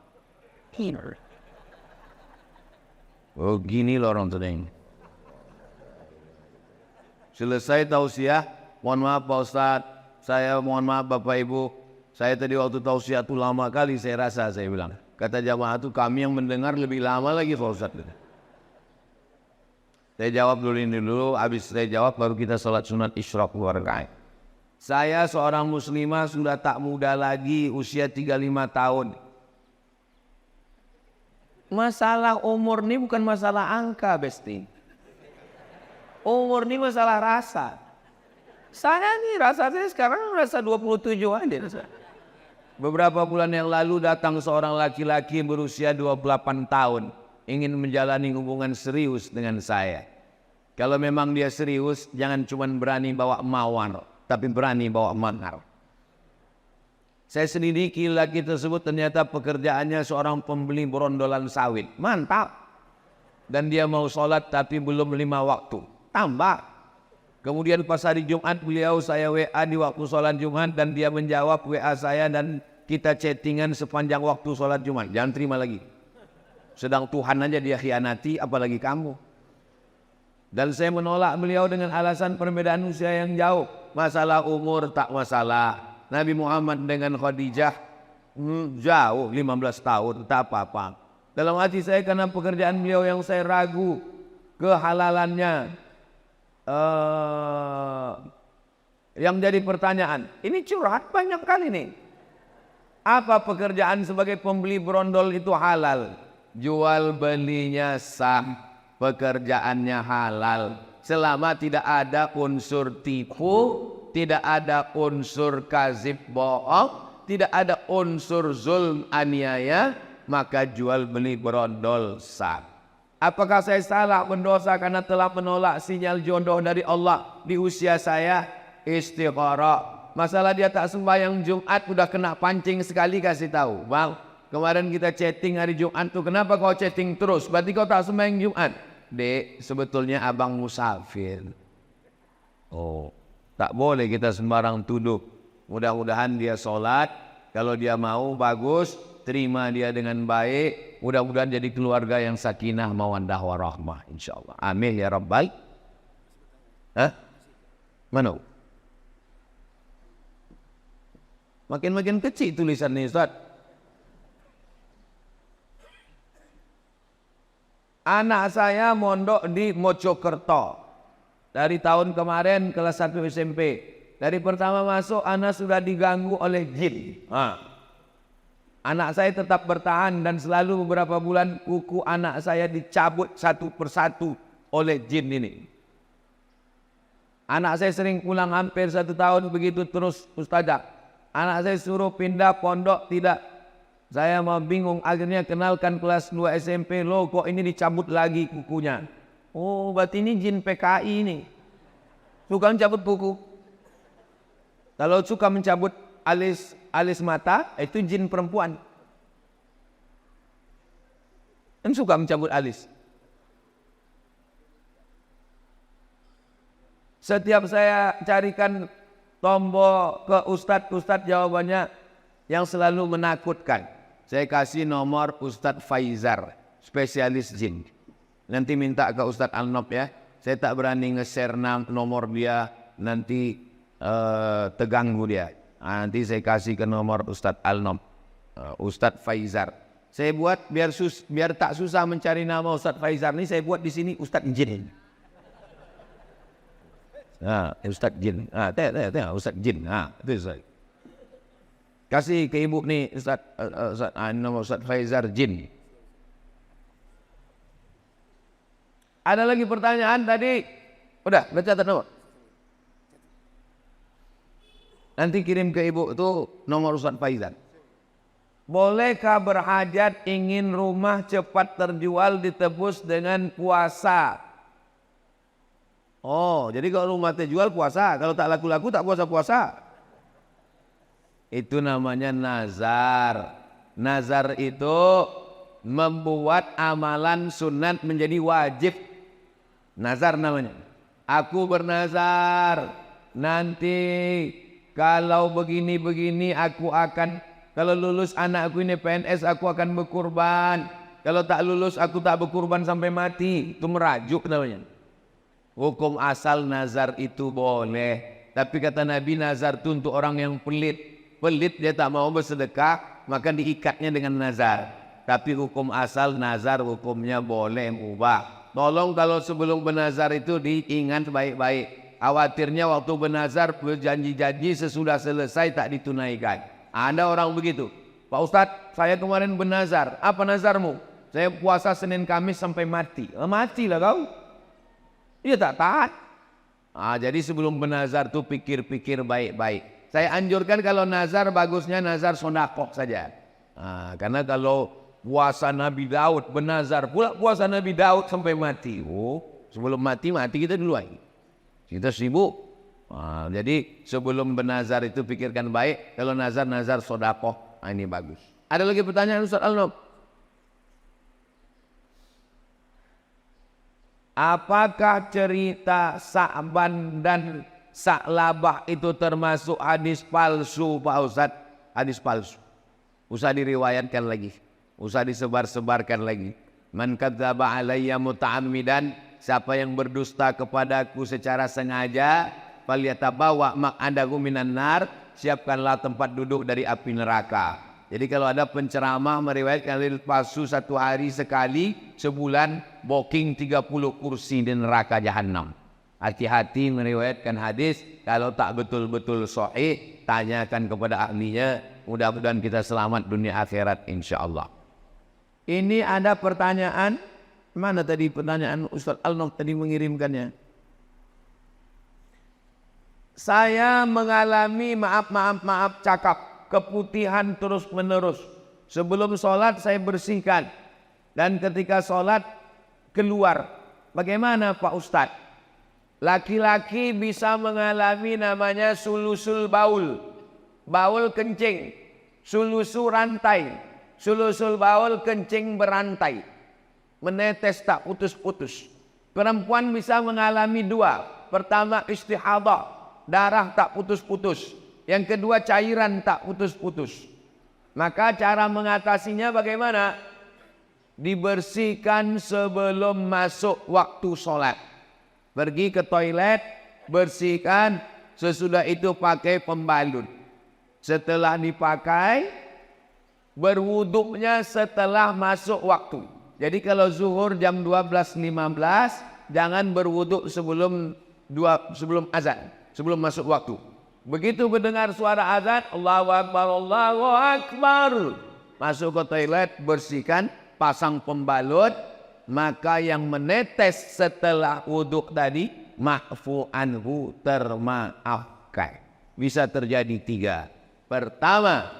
Oh gini loh orang tadi. Selesai tausiah, mohon maaf Pak Ustaz. Saya mohon maaf Bapak Ibu. Saya tadi waktu tausiah itu lama kali saya rasa, saya bilang. Kata jamaah itu kami yang mendengar lebih lama lagi Pak Ustaz. Saya jawab dulu ini dulu, habis saya jawab baru kita sholat sunat isyraq 2 rakaat. Saya seorang muslimah sudah tak muda lagi, usia 35 tahun. Masalah umur ini bukan masalah angka, Besti. Umur ini masalah rasa. Saya nih rasa saya sekarang rasa 27 aja. Beberapa bulan yang lalu datang seorang laki-laki berusia 28 tahun. Ingin menjalani hubungan serius dengan saya. Kalau memang dia serius, jangan cuma berani bawa mawar, tapi berani bawa mahar. Saya selidiki laki tersebut ternyata pekerjaannya seorang pembeli berondolan sawit. Mantap. Dan dia mau sholat tapi belum 5 waktu. Tambah. Kemudian pas hari Jumat beliau saya WA di waktu sholat Jumat dan dia menjawab WA saya dan kita chattingan sepanjang waktu sholat Jumat. Jangan terima lagi. Sedang Tuhan aja dia khianati, apalagi kamu. Dan saya menolak beliau dengan alasan perbedaan usia yang jauh. Masalah umur tak masalah. Nabi Muhammad dengan Khadijah jauh 15 tahun, tak apa-apa. Dalam hati saya karena pekerjaan beliau yang saya ragu kehalalannya. Yang jadi pertanyaan, ini curhat banyak kali nih. Apa pekerjaan sebagai pembeli berondol itu halal? Jual belinya sah. Pekerjaannya halal selama tidak ada unsur tipu, tidak ada unsur kazib bohong, tidak ada unsur zulm aniaya, maka jual beli berondol sah. Apakah saya salah berdosa karena telah menolak sinyal jodoh dari Allah di usia saya? Istikharah. Masalah dia tak sembahyang Jumat udah kena pancing sekali, kasih tahu, Bang, kemarin kita chatting hari Jumat tuh, kenapa kau chatting terus? Berarti kau tak sembahyang Jumat. Dek, sebetulnya abang musafir. Oh, tak boleh kita sembarang tuduh. Mudah-mudahan dia sholat. Kalau dia mau, bagus. Terima dia dengan baik. Mudah-mudahan jadi keluarga yang sakinah, mawaddah, warahmah. InsyaAllah. Amin ya Rabbal. Hah? Mana? Makin-makin kecil tulisan ini, Ustaz. Anak saya mondok di Mojokerto. Dari tahun kemarin kelas 1 SMP. Dari pertama masuk anak sudah diganggu oleh jin. Anak saya tetap bertahan dan selalu beberapa bulan kuku anak saya dicabut satu persatu oleh jin ini. Anak saya sering pulang hampir 1 tahun begitu terus, Ustazah. Anak saya suruh pindah pondok, tidak. Saya mau bingung, akhirnya kenalkan kelas 2 SMP, loh kok ini dicabut lagi kukunya. Oh berarti ini jin PKI ini. Suka mencabut kuku. Kalau suka mencabut alis mata, itu jin perempuan. Dan suka mencabut alis. Setiap saya carikan tombol ke ustadz jawabannya yang selalu menakutkan. Saya kasih nomor Ustadz Faizar, spesialis jin. Nanti minta ke Ustadz Alnob ya. Saya tak berani nge-share nomor dia, nanti terganggu dia. Nanti saya kasih ke nomor Ustadz Alnob, Ustadz Faizar. Saya buat biar tak susah mencari nama Ustadz Faizar ini, saya buat di sini Ustadz Jin. Ustadz Jin. Tengok Ustadz Jin. Itu Ustadz. Kasih ke ibu nih nama Ustadz Faizar Jin. Ada lagi pertanyaan tadi? Udah, catat nomor. Nanti kirim ke ibu itu nomor Ustadz Faizar. Bolehkah berhajat ingin rumah cepat terjual ditebus dengan puasa? Oh, jadi kalau rumah terjual puasa, kalau tak laku-laku tak puasa-puasa. Itu namanya nazar. Nazar itu membuat amalan sunat menjadi wajib. Nazar namanya. Aku bernazar nanti kalau begini-begini aku akan, kalau lulus anakku ini PNS aku akan berkurban. Kalau tak lulus aku tak berkurban sampai mati. Itu merajuk namanya. Hukum asal nazar itu boleh. Tapi kata Nabi, nazar itu untuk orang yang pelit. Pelit dia tak mau bersedekah, maka diikatnya dengan nazar. Tapi hukum asal nazar hukumnya boleh mubah. Tolong kalau sebelum bernazar itu diingat baik-baik. Khawatirnya waktu bernazar berjanji-janji sesudah selesai tak ditunaikan. Ada orang begitu. Pak Ustadz, saya kemarin bernazar. Apa nazarmu? Saya puasa Senin Kamis sampai mati. Matilah kau. Dia tak taat. Jadi sebelum bernazar tuh pikir-pikir baik-baik. Saya anjurkan kalau nazar bagusnya nazar sodakoh saja. Karena kalau puasa Nabi Daud bernazar pula puasa Nabi Daud sampai mati. Sebelum mati kita duluan. Kita sibuk. Jadi sebelum bernazar itu pikirkan baik. Kalau nazar sodakoh, ini bagus. Ada lagi pertanyaan Ustaz Al-Nob? Apakah cerita Sa'ban dan Sa'labah itu termasuk hadis palsu Pak Ustaz? Hadis palsu. Usah diriwayatkan lagi. Usah disebar-sebarkan lagi. Man kadzdzaba alayya muta'ammidan, siapa yang berdusta kepadaku secara sengaja, falyatabawa maq'adahu minan nar, siapkanlah tempat duduk dari api neraka. Jadi kalau ada penceramah meriwayatkan hadis palsu satu hari sekali, sebulan booking 30 kursi di neraka jahanam. Hati-hati meriwayatkan hadis, kalau tak betul-betul sahih, tanyakan kepada ahlinya. Mudah-mudahan kita selamat dunia akhirat insyaallah. Ini ada pertanyaan, mana tadi pertanyaan Ustaz Al-Nob tadi mengirimkannya? Saya mengalami maaf cakap, keputihan terus menerus. Sebelum sholat saya bersihkan, dan ketika sholat keluar. Bagaimana Pak Ustadz? Laki-laki bisa mengalami namanya sulusul baul, baul kencing, sulusul rantai. Sulusul baul kencing berantai, menetes tak putus-putus. Perempuan bisa mengalami dua. Pertama istihadah, darah tak putus-putus. Yang kedua cairan tak putus-putus. Maka cara mengatasinya bagaimana? Dibersihkan sebelum masuk waktu sholat. Pergi ke toilet, bersihkan, sesudah itu pakai pembalut. Setelah dipakai, berwuduknya setelah masuk waktu. Jadi kalau zuhur jam 12.15, jangan berwuduk sebelum azan, sebelum masuk waktu. Begitu mendengar suara azan, Allahu Akbar, Allahu Akbar, masuk ke toilet, bersihkan, pasang pembalut, maka yang menetes setelah wuduk tadi, ma'fu anhu, termaafkan. Bisa terjadi tiga. Pertama,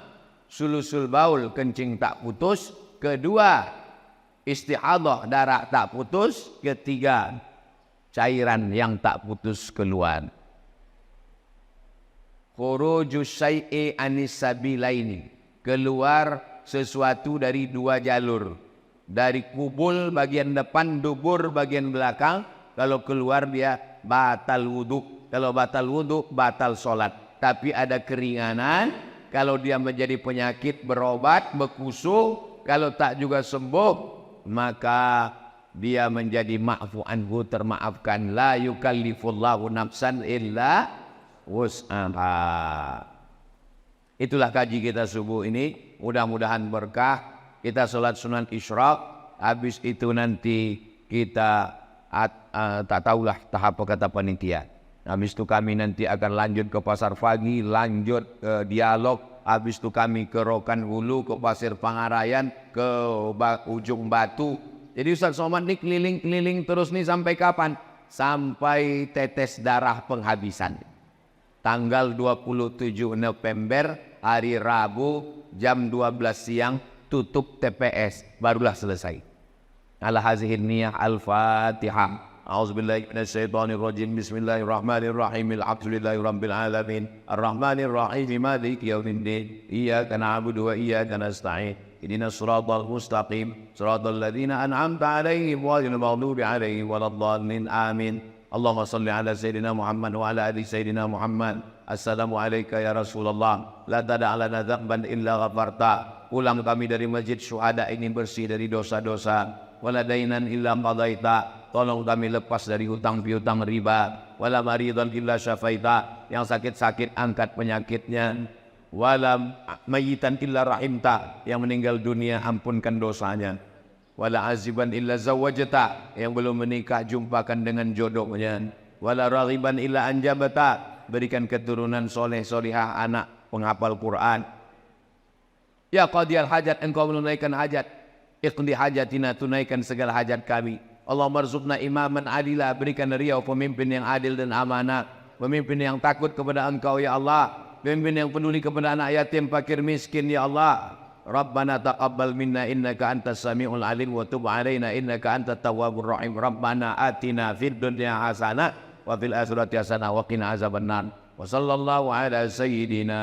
sulusul baul kencing tak putus. Kedua, istihadah darah tak putus. Ketiga, cairan yang tak putus keluar. Khurujus syai'i anis sabilaini, keluar sesuatu dari dua jalur. Dari kubul bagian depan, dubur bagian belakang. Kalau keluar dia batal wudhu. Kalau batal wudhu, batal sholat. Tapi ada keringanan. Kalau dia menjadi penyakit berobat, berkusu. Kalau tak juga sembuh, maka dia menjadi ma'fu anhu, termaafkan. La yukallifullahu nafsan illa wus'aha. Itulah kaji kita subuh ini. Mudah-mudahan berkah. Kita sholat sunan isyraq. Habis itu nanti kita tak tahulah tahap kata panitia. Habis itu kami nanti akan lanjut ke Pasar Pagi, lanjut ke dialog. Habis itu kami ke Rokan Hulu, ke Pasir Pangarayan, ke Ujung Batu. Jadi Ustaz Somad ini keliling-keliling terus nih sampai kapan? Sampai tetes darah penghabisan. Tanggal 27 November, hari Rabu, jam 12 siang, tutup TPS. Barulah selesai. Ala hazihin niyah al-Fatihah. A'udzubillahi minasyaitonirrajim. Bismillahirrahmanirrahim. Alhamdulillahirabbil alamin. Arrahmanirrahim. Maliki yaumiddin. Iyyaka na'budu wa iyyaka nasta'in. Ihdinas siratal mustaqim. Siratal ladzina an'amta 'alaihim ghairil maghdubi 'alaihim waladdallin. Amin. Allahumma salli ala Sayyidina Muhammad wa ala ali Sayyidina Muhammad. Assalamu alayka ya Rasulullah. La tada' lana dzamban illa ghafarta. Pulang kami dari masjid syuhada ini bersih dari dosa-dosa. Wala dainan illa qadaita. Tolong kami lepas dari hutang piutang riba. Wala maridan illa syafaita. Yang sakit-sakit angkat penyakitnya. Wala mayitan illa rahimta. Yang meninggal dunia ampunkan dosanya. Wala aziban illa zawajata. Yang belum menikah jumpakan dengan jodohnya. Wala raghiban illa anjabata. Berikan keturunan soleh solihah anak penghafal Quran. Ya qadiyal hajat, engkau menunaikan hajat. Iqdi hajatina, tunaikan segala hajat kami. Allahumma rzuqna imaman adila, berikan riau pemimpin yang adil dan amanah. Pemimpin yang takut kepada engkau ya Allah. Pemimpin yang peduli kepada anak yatim, fakir, miskin ya Allah. Rabbana taqabbal minna innaka antas samiul alim wa tub alaina innaka antat tawwabur rahim. Rabbana atina fid dunya hasanah wa fil akhirati hasanah wa qina azabannar. Wa sallallahu ala sayyidina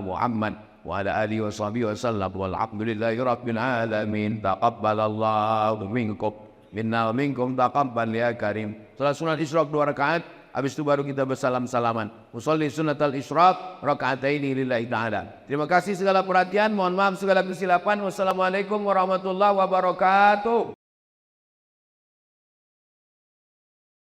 Muhammad wa ala alihi wa sahbihi wa sallam walhamdulillahi rabbil alamin. Taqabbalallahu minkum minna wa minkum taqabbal ya karim. Salat sunat Isyraq 2 rakaat. Habis itu baru kita bersalam-salaman. Musolli sunatal isyraq raka'ataini lillahi ta'ala. Terima kasih segala perhatian, mohon maaf segala kesilapan. Wassalamualaikum warahmatullahi wabarakatuh.